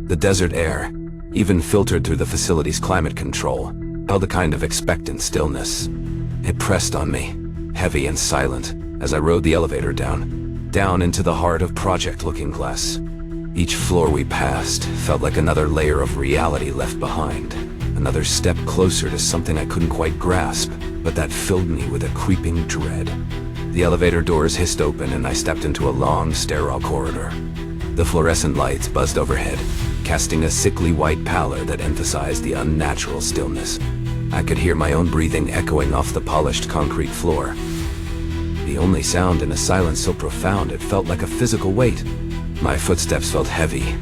The desert air, even filtered through the facility's climate control, held a kind of expectant stillness. It pressed on me, heavy and silent, as I rode the elevator down into the heart of Project Looking Glass. Each floor we passed felt like another layer of reality left behind, another step closer to something I couldn't quite grasp, but that filled me with a creeping dread. The elevator doors hissed open and I stepped into a long, sterile corridor. The fluorescent lights buzzed overhead, casting a sickly white pallor that emphasized the unnatural stillness. I could hear my own breathing echoing off the polished concrete floor. The only sound in a silence so profound it felt like a physical weight. My footsteps felt heavy,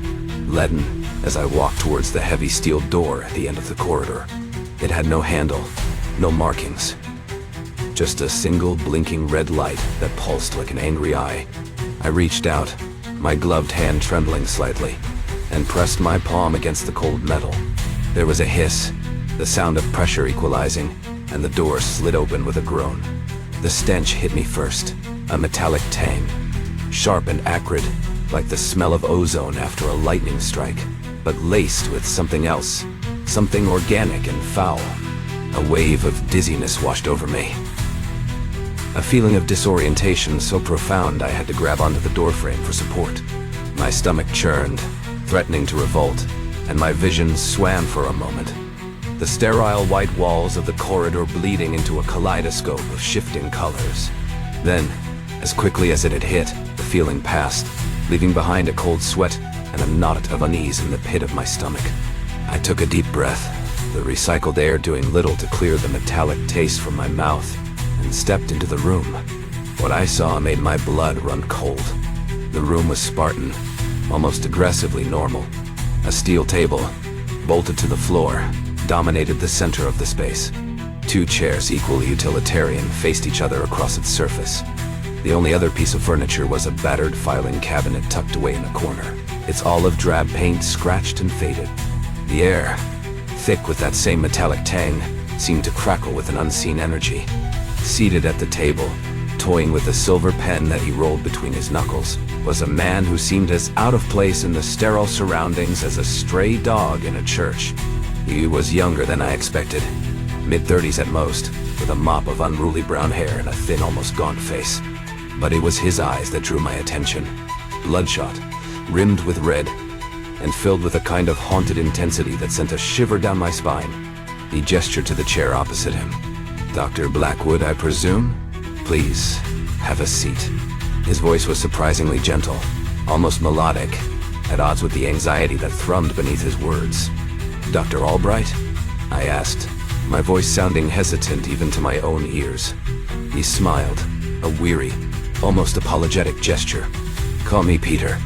leaden, as I walked towards the heavy steel door at the end of the corridor. It had no handle, no markings. Just a single blinking red light that pulsed like an angry eye. I reached out, my gloved hand trembling slightly, and pressed my palm against the cold metal. There was a hiss, the sound of pressure equalizing, and the door slid open with a groan. The stench hit me first, a metallic tang, sharp and acrid, like the smell of ozone after a lightning strike, but laced with something else, something organic and foul. A wave of dizziness washed over me. A feeling of disorientation so profound I had to grab onto the doorframe for support. My stomach churned, threatening to revolt, and my vision swam for a moment. The sterile white walls of the corridor bleeding into a kaleidoscope of shifting colors. Then, as quickly as it had hit, the feeling passed, leaving behind a cold sweat and a knot of unease in the pit of my stomach. I took a deep breath, the recycled air doing little to clear the metallic taste from my mouth, and stepped into the room. What I saw made my blood run cold. The room was Spartan, almost aggressively normal. A steel table, bolted to the floor, dominated the center of the space. Two chairs equally utilitarian faced each other across its surface. The only other piece of furniture was a battered filing cabinet tucked away in a corner, its olive drab paint scratched and faded. The air, thick with that same metallic tang, seemed to crackle with an unseen energy. Seated at the table, toying with a silver pen that he rolled between his knuckles, was a man who seemed as out of place in the sterile surroundings as a stray dog in a church. He was younger than I expected, mid-30s at most, with a mop of unruly brown hair and a thin, almost gaunt face. But it was his eyes that drew my attention, bloodshot, rimmed with red, and filled with a kind of haunted intensity that sent a shiver down my spine. He gestured to the chair opposite him. "Dr. Blackwood, I presume? Please, have a seat." His voice was surprisingly gentle, almost melodic, at odds with the anxiety that thrummed beneath his words. "Dr. Albright?" I asked, my voice sounding hesitant even to my own ears. He smiled, a weary, almost apologetic gesture. "Call me Peter,"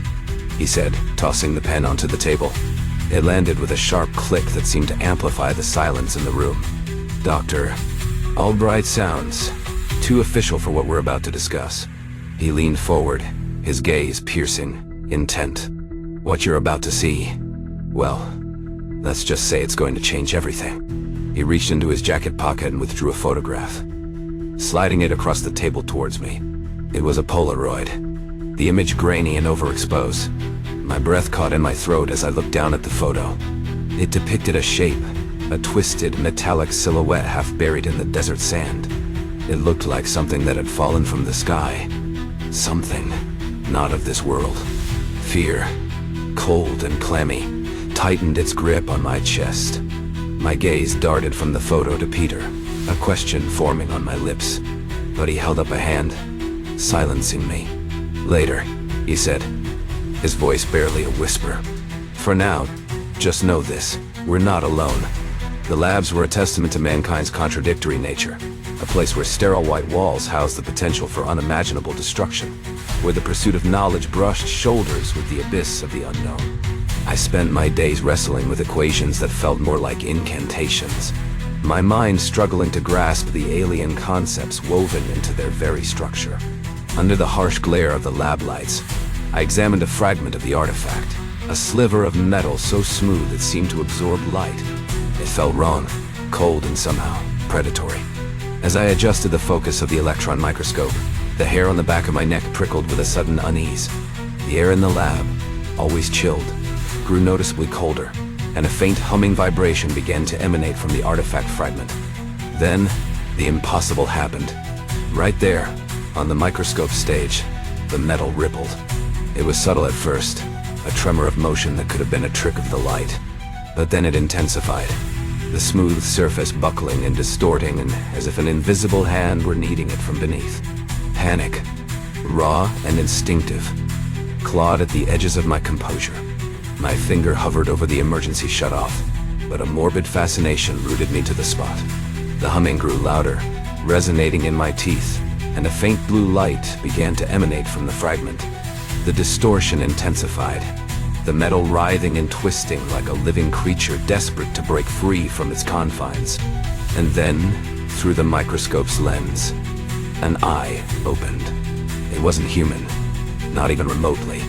he said, tossing the pen onto the table. It landed with a sharp click that seemed to amplify the silence in the room. "Dr. Albright sounds too official for what we're about to discuss." He leaned forward, his gaze piercing, intent. "What you're about to see, well, let's just say it's going to change everything." He reached into his jacket pocket and withdrew a photograph, sliding it across the table towards me. It was a Polaroid, the image grainy and overexposed. My breath caught in my throat as I looked down at the photo. It depicted a shape, a twisted, metallic silhouette half buried in the desert sand. It looked like something that had fallen from the sky. Something not of this world. Fear, cold and clammy, tightened its grip on my chest. My gaze darted from the photo to Peter, a question forming on my lips. But he held up a hand, silencing me. "Later," he said, his voice barely a whisper. "For now, just know this, we're not alone." The labs were a testament to mankind's contradictory nature, a place where sterile white walls housed the potential for unimaginable destruction, where the pursuit of knowledge brushed shoulders with the abyss of the unknown. I spent my days wrestling with equations that felt more like incantations, my mind struggling to grasp the alien concepts woven into their very structure. Under the harsh glare of the lab lights, I examined a fragment of the artifact, a sliver of metal so smooth it seemed to absorb light. It felt wrong, cold and somehow predatory. As I adjusted the focus of the electron microscope, the hair on the back of my neck prickled with a sudden unease. The air in the lab, always chilled, grew noticeably colder, and a faint humming vibration began to emanate from the artifact fragment. Then, the impossible happened. Right there, on the microscope stage, the metal rippled. It was subtle at first, a tremor of motion that could have been a trick of the light. But then it intensified, the smooth surface buckling and distorting, and as if an invisible hand were kneading it from beneath. Panic, raw and instinctive, clawed at the edges of my composure. My finger hovered over the emergency shutoff, but a morbid fascination rooted me to the spot. The humming grew louder, resonating in my teeth, and a faint blue light began to emanate from the fragment. The distortion intensified, the metal writhing and twisting like a living creature desperate to break free from its confines. And then, through the microscope's lens, an eye opened. It wasn't human, not even remotely.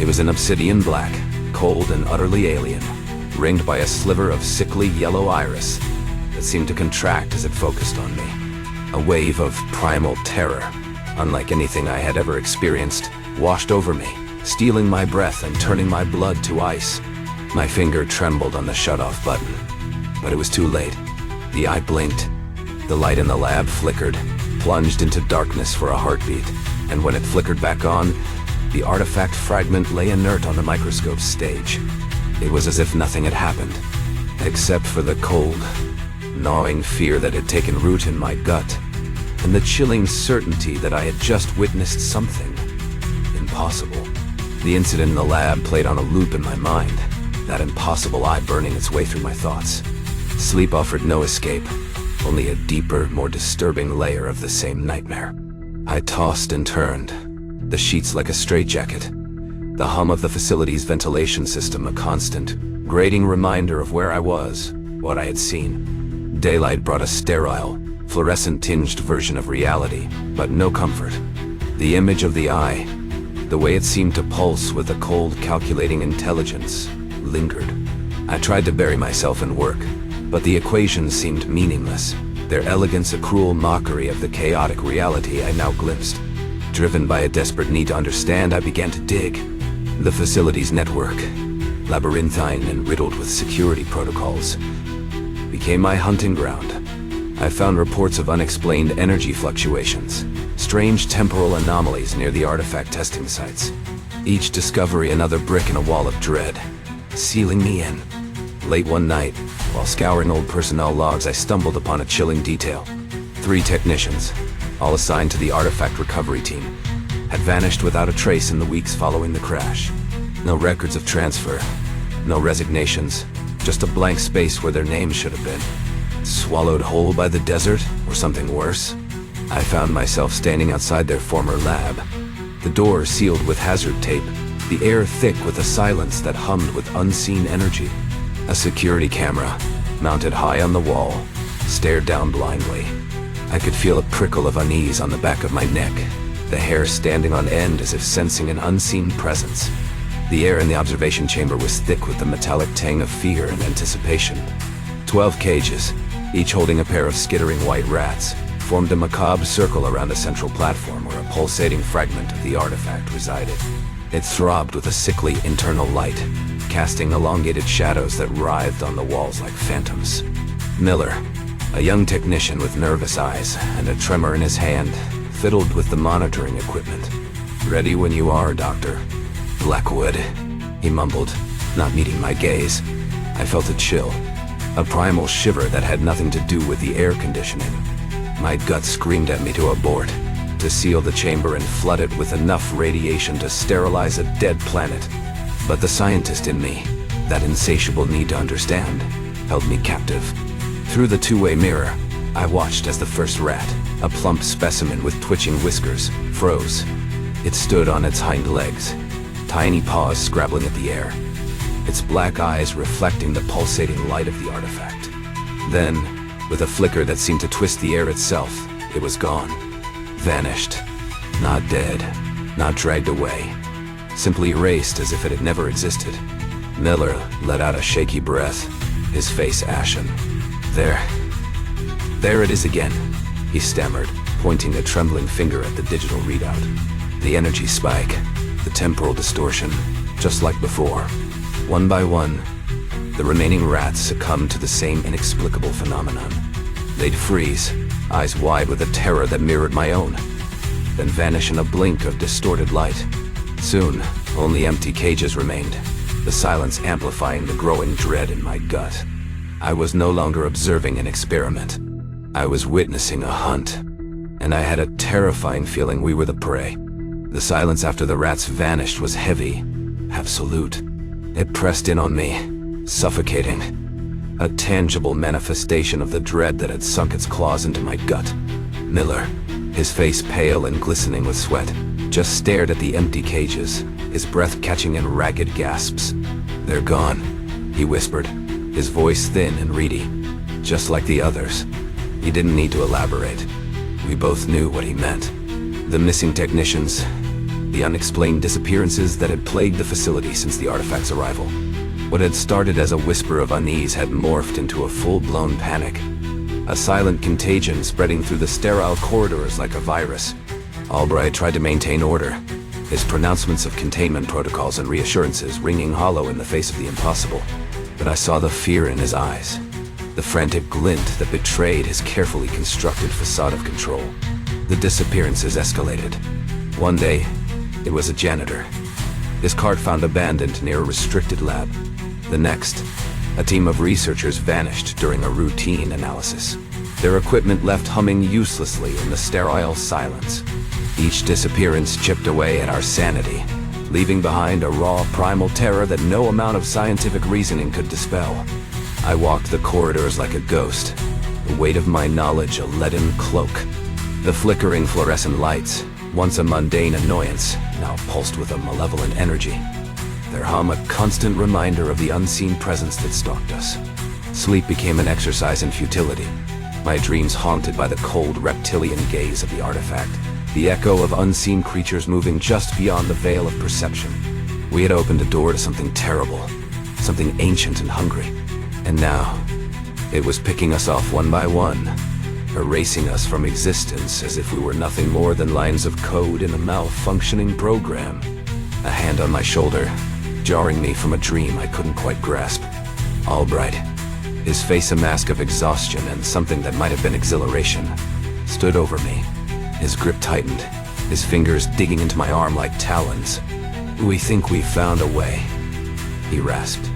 It was an obsidian black, cold and utterly alien, ringed by a sliver of sickly yellow iris that seemed to contract as it focused on me. A wave of primal terror, unlike anything I had ever experienced, washed over me, stealing my breath and turning my blood to ice. My finger trembled on the shut-off button, but it was too late. The eye blinked. The light in the lab flickered, plunged into darkness for a heartbeat, and when it flickered back on, the artifact fragment lay inert on the microscope's stage. It was as if nothing had happened, except for the cold, gnawing fear that had taken root in my gut, and the chilling certainty that I had just witnessed something impossible. The incident in the lab played on a loop in my mind, that impossible eye burning its way through my thoughts. Sleep offered no escape, only a deeper, more disturbing layer of the same nightmare. I tossed and turned, the sheets like a straitjacket, the hum of the facility's ventilation system a constant, grating reminder of where I was, what I had seen. Daylight brought a sterile, fluorescent-tinged version of reality, but no comfort. The image of the eye, the way it seemed to pulse with a cold, calculating intelligence, lingered. I tried to bury myself in work, but the equations seemed meaningless, their elegance a cruel mockery of the chaotic reality I now glimpsed. Driven by a desperate need to understand, I began to dig. The facility's network, labyrinthine and riddled with security protocols, became my hunting ground. I found reports of unexplained energy fluctuations, strange temporal anomalies near the artifact testing sites. Each discovery another brick in a wall of dread, sealing me in. Late one night, while scouring old personnel logs, I stumbled upon a chilling detail. 3 technicians, all assigned to the artifact recovery team, had vanished without a trace in the weeks following the crash. No records of transfer, no resignations, just a blank space where their names should have been. Swallowed whole by the desert, or something worse? I found myself standing outside their former lab, the door sealed with hazard tape, the air thick with a silence that hummed with unseen energy. A security camera, mounted high on the wall, stared down blindly. I could feel a prickle of unease on the back of my neck, the hair standing on end as if sensing an unseen presence. The air in the observation chamber was thick with the metallic tang of fear and anticipation. 12 cages, each holding a pair of skittering white rats, formed a macabre circle around a central platform where a pulsating fragment of the artifact resided. It throbbed with a sickly internal light, casting elongated shadows that writhed on the walls like phantoms. Miller, a young technician with nervous eyes and a tremor in his hand, fiddled with the monitoring equipment. "Ready when you are, Doctor." "Blackwood," he mumbled, not meeting my gaze. I felt a chill, a primal shiver that had nothing to do with the air conditioning. My gut screamed at me to abort, to seal the chamber and flood it with enough radiation to sterilize a dead planet. But the scientist in me, that insatiable need to understand, held me captive. Through the two-way mirror, I watched as the first rat, a plump specimen with twitching whiskers, froze. It stood on its hind legs, tiny paws scrabbling at the air, its black eyes reflecting the pulsating light of the artifact. Then, with a flicker that seemed to twist the air itself, it was gone. Vanished. Not dead, not dragged away, simply erased as if it had never existed. Miller let out a shaky breath, his face ashen. There it is again, he stammered, pointing a trembling finger at the digital readout. The energy spike, the temporal distortion, just like before. One by one, the remaining rats succumbed to the same inexplicable phenomenon. They'd freeze, eyes wide with a terror that mirrored my own, then vanish in a blink of distorted light. Soon, only empty cages remained, the silence amplifying the growing dread in my gut. I was no longer observing an experiment. I was witnessing a hunt, and I had a terrifying feeling we were the prey. The silence after the rats vanished was heavy, absolute. It pressed in on me, suffocating, a tangible manifestation of the dread that had sunk its claws into my gut. Miller, his face pale and glistening with sweat, just stared at the empty cages, his breath catching in ragged gasps. "They're gone," he whispered, his voice thin and reedy, just like the others. He didn't need to elaborate. We both knew what he meant. The missing technicians, the unexplained disappearances that had plagued the facility since the artifact's arrival. What had started as a whisper of unease had morphed into a full-blown panic. A silent contagion spreading through the sterile corridors like a virus. Albright tried to maintain order, his pronouncements of containment protocols and reassurances ringing hollow in the face of the impossible. But I saw the fear in his eyes, the frantic glint that betrayed his carefully constructed facade of control. The disappearances escalated. One day, it was a janitor. His cart found abandoned near a restricted lab. The next, a team of researchers vanished during a routine analysis, their equipment left humming uselessly in the sterile silence. Each disappearance chipped away at our sanity, leaving behind a raw, primal terror that no amount of scientific reasoning could dispel. I walked the corridors like a ghost, the weight of my knowledge a leaden cloak. The flickering fluorescent lights, once a mundane annoyance, now pulsed with a malevolent energy. Their hum a constant reminder of the unseen presence that stalked us. Sleep became an exercise in futility, my dreams haunted by the cold reptilian gaze of the artifact, the echo of unseen creatures moving just beyond the veil of perception. We had opened a door to something terrible, something ancient and hungry. And now, it was picking us off one by one, erasing us from existence as if we were nothing more than lines of code in a malfunctioning program. A hand on my shoulder, jarring me from a dream I couldn't quite grasp. Albright, his face a mask of exhaustion and something that might have been exhilaration, stood over me. His grip tightened, his fingers digging into my arm like talons. "We think we found a way," he rasped,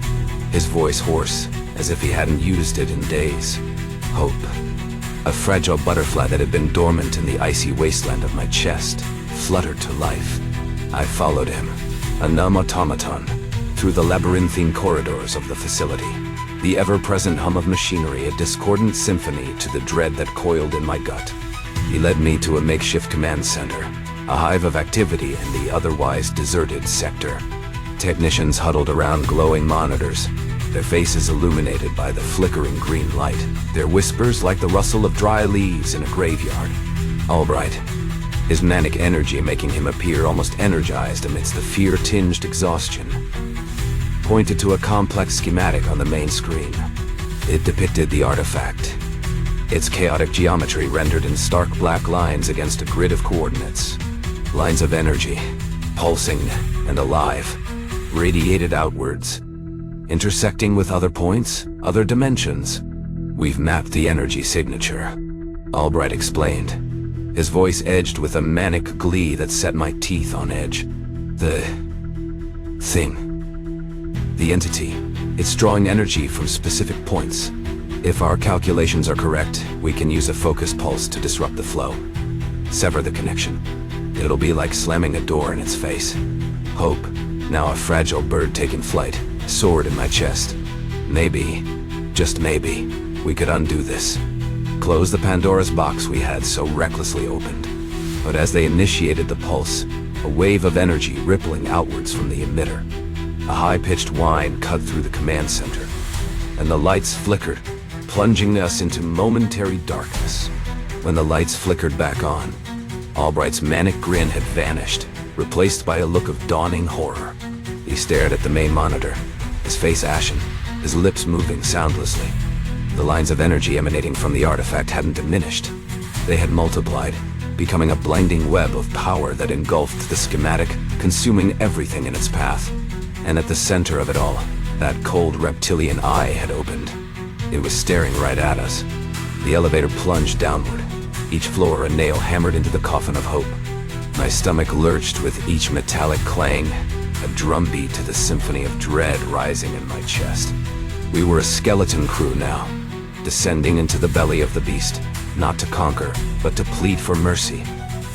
his voice hoarse, as if he hadn't used it in days. Hope, a fragile butterfly that had been dormant in the icy wasteland of my chest, fluttered to life. I followed him, a numb automaton, through the labyrinthine corridors of the facility, the ever-present hum of machinery a discordant symphony to the dread that coiled in my gut. He led me to a makeshift command center, a hive of activity in the otherwise deserted sector. Technicians huddled around glowing monitors, their faces illuminated by the flickering green light, their whispers like the rustle of dry leaves in a graveyard. Albright, his manic energy making him appear almost energized amidst the fear-tinged exhaustion, pointed to a complex schematic on the main screen. It depicted the artifact, its chaotic geometry rendered in stark black lines against a grid of coordinates. Lines of energy, pulsing and alive, radiated outwards, intersecting with other points, other dimensions. "We've mapped the energy signature," Albright explained, his voice edged with a manic glee that set my teeth on edge. "The thing, the entity, it's drawing energy from specific points. If our calculations are correct, we can use a focus pulse to disrupt the flow, sever the connection. It'll be like slamming a door in its face." Hope, now a fragile bird taking flight, soared in my chest. Maybe, just maybe, we could undo this. Close the Pandora's box we had so recklessly opened. But as they initiated the pulse, a wave of energy rippling outwards from the emitter. A high-pitched whine cut through the command center, and the lights flickered, plunging us into momentary darkness. When the lights flickered back on, Albright's manic grin had vanished, replaced by a look of dawning horror. He stared at the main monitor, his face ashen, his lips moving soundlessly. The lines of energy emanating from the artifact hadn't diminished. They had multiplied, becoming a blinding web of power that engulfed the schematic, consuming everything in its path. And at the center of it all, That cold reptilian eye had opened. It was staring right at us. The elevator plunged downward, each floor a nail hammered into the coffin of hope. My stomach lurched with each metallic clang, a drumbeat to the symphony of dread rising in my chest. We were a skeleton crew now, descending into the belly of the beast, not to conquer, but to plead for mercy.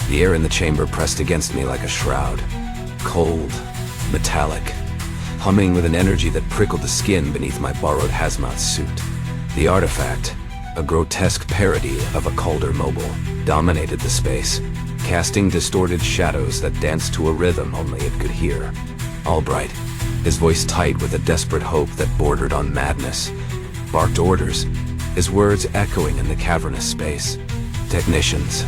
The air in the chamber pressed against me like a shroud, cold, metallic, humming with an energy that prickled the skin beneath my borrowed hazmat suit. The artifact, a grotesque parody of a Calder mobile, dominated the space, casting distorted shadows that danced to a rhythm only it could hear. Albright, his voice tight with a desperate hope that bordered on madness, barked orders, his words echoing in the cavernous space. Technicians,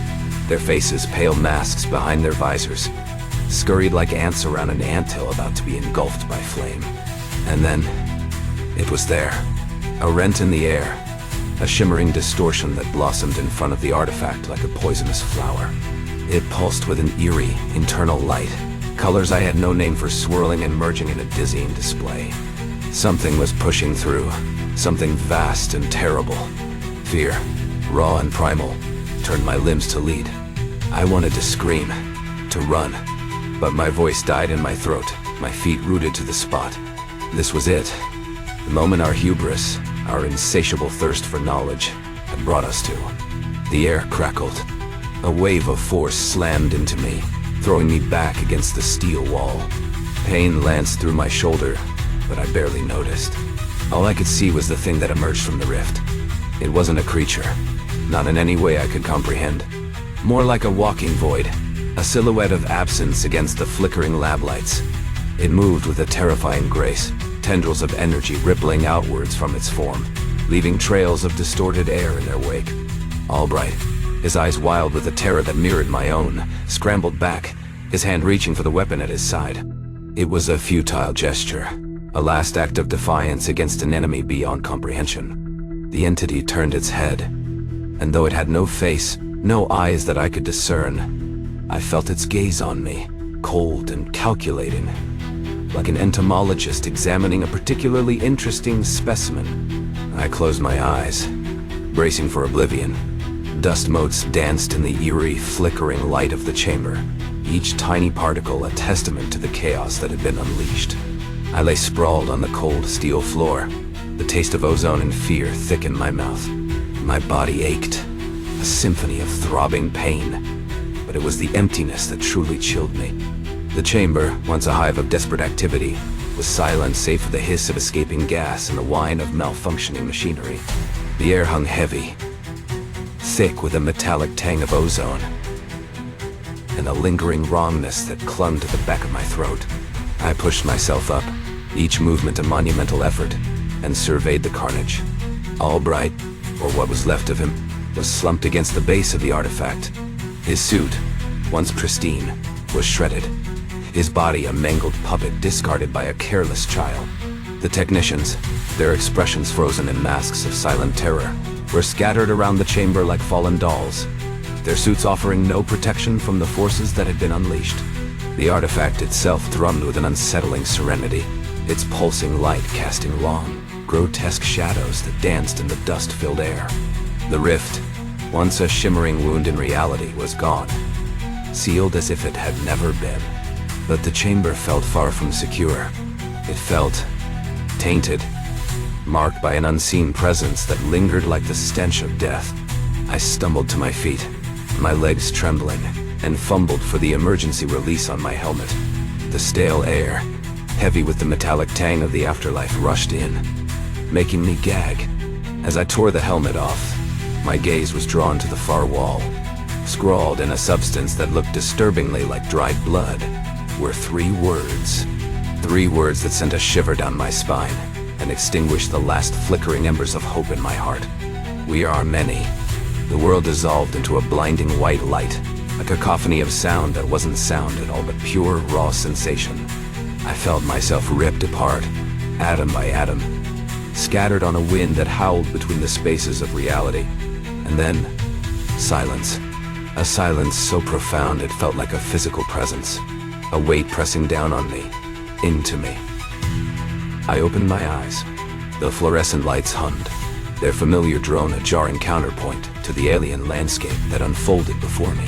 their faces pale masks behind their visors, scurried like ants around an anthill about to be engulfed by flame. And then, it was there, a rent in the air, a shimmering distortion that blossomed in front of the artifact like a poisonous flower. It pulsed with an eerie, internal light, colors I had no name for swirling and merging in a dizzying display. Something was pushing through, something vast and terrible. Fear, raw and primal, turned my limbs to lead. I wanted to scream, to run, but my voice died in my throat, my feet rooted to the spot. This was it, the moment our hubris, our insatiable thirst for knowledge, had brought us to. The air crackled. A wave of force slammed into me, throwing me back against the steel wall. Pain lanced through my shoulder, but I barely noticed. All I could see was the thing that emerged from the rift. It wasn't a creature, not in any way I could comprehend. More like a walking void, a silhouette of absence against the flickering lab lights. It moved with a terrifying grace, tendrils of energy rippling outwards from its form, leaving trails of distorted air in their wake. Albright, his eyes wild with a terror that mirrored my own, scrambled back, his hand reaching for the weapon at his side. It was a futile gesture, a last act of defiance against an enemy beyond comprehension. The entity turned its head, and though it had no face, no eyes that I could discern, I felt its gaze on me, cold and calculating, like an entomologist examining a particularly interesting specimen. I closed my eyes, bracing for oblivion. Dust motes danced in the eerie, flickering light of the chamber, each tiny particle a testament to the chaos that had been unleashed. I lay sprawled on the cold steel floor, the taste of ozone and fear thick in my mouth. My body ached, a symphony of throbbing pain, but it was the emptiness that truly chilled me. The chamber, once a hive of desperate activity, was silent save for the hiss of escaping gas and the whine of malfunctioning machinery. The air hung heavy, thick with a metallic tang of ozone, and a lingering wrongness that clung to the back of my throat. I pushed myself up, each movement a monumental effort, and surveyed the carnage. Albright, or what was left of him, was slumped against the base of the artifact. His suit, once pristine, was shredded, his body a mangled puppet discarded by a careless child. The technicians, their expressions frozen in masks of silent terror, were scattered around the chamber like fallen dolls, their suits offering no protection from the forces that had been unleashed. The artifact itself thrummed with an unsettling serenity, its pulsing light casting long, grotesque shadows that danced in the dust-filled air. The rift, once a shimmering wound in reality, was gone, sealed as if it had never been. But the chamber felt far from secure. It felt tainted, marked by an unseen presence that lingered like the stench of death. I stumbled to my feet, my legs trembling, and fumbled for the emergency release on my helmet. The stale air, heavy with the metallic tang of the afterlife, rushed in, making me gag. As I tore the helmet off, my gaze was drawn to the far wall. Scrawled in a substance that looked disturbingly like dried blood were three words that sent a shiver down my spine and extinguished the last flickering embers of hope in my heart. We are many. The world dissolved into a blinding white light, a cacophony of sound that wasn't sound at all but pure, raw sensation. I felt myself ripped apart, atom by atom, scattered on a wind that howled between the spaces of reality. And then, silence. A silence so profound it felt like a physical presence, a weight pressing down on me, into me. I opened my eyes. The fluorescent lights hummed, their familiar drone a jarring counterpoint to the alien landscape that unfolded before me.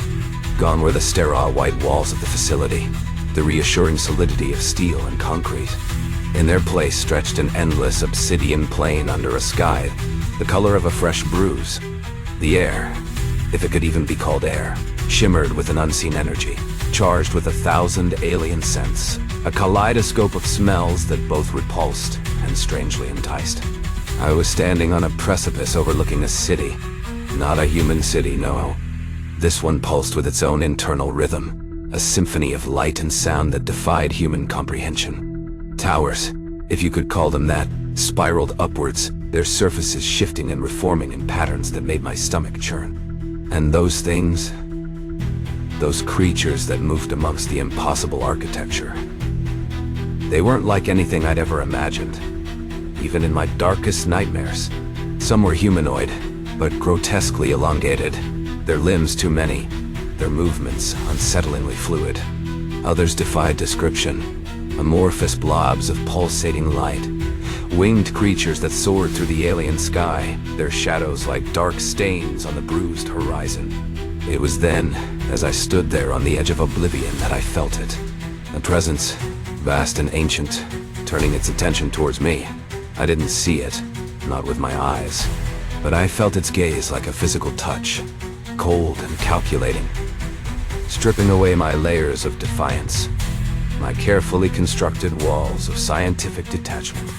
Gone were the sterile white walls of the facility, the reassuring solidity of steel and concrete. In their place stretched an endless obsidian plain under a sky, the color of a fresh bruise. The air, if it could even be called air, shimmered with an unseen energy, charged with 1,000 alien scents, a kaleidoscope of smells that both repulsed and strangely enticed. I was standing on a precipice overlooking a city. Not a human city, no. This one pulsed with its own internal rhythm, a symphony of light and sound that defied human comprehension. Towers, if you could call them that, spiraled upwards, their surfaces shifting and reforming in patterns that made my stomach churn. And those things, those creatures that moved amongst the impossible architecture, they weren't like anything I'd ever imagined, even in my darkest nightmares. Some were humanoid, but grotesquely elongated, their limbs too many, their movements unsettlingly fluid. Others defied description, amorphous blobs of pulsating light, winged creatures that soared through the alien sky, their shadows like dark stains on the bruised horizon. It was then, as I stood there on the edge of oblivion, that I felt it. A presence, vast and ancient, turning its attention towards me. I didn't see it, not with my eyes, but I felt its gaze like a physical touch, cold and calculating, stripping away my layers of defiance, my carefully constructed walls of scientific detachment.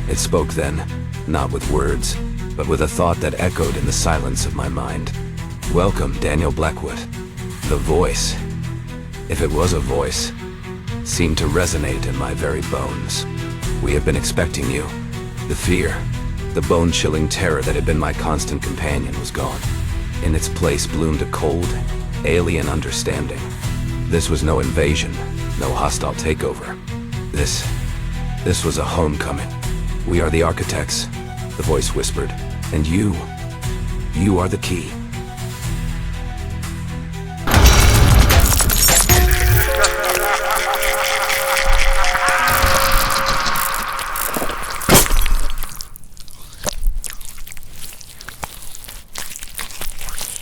It spoke then, not with words, but with a thought that echoed in the silence of my mind. Welcome, Daniel Blackwood. The voice, if it was a voice, seemed to resonate in my very bones. We have been expecting you. The fear, the bone-chilling terror that had been my constant companion was gone. In its place bloomed a cold, alien understanding. This was no invasion, no hostile takeover. This was a homecoming. We are the architects, the voice whispered, and you are the key.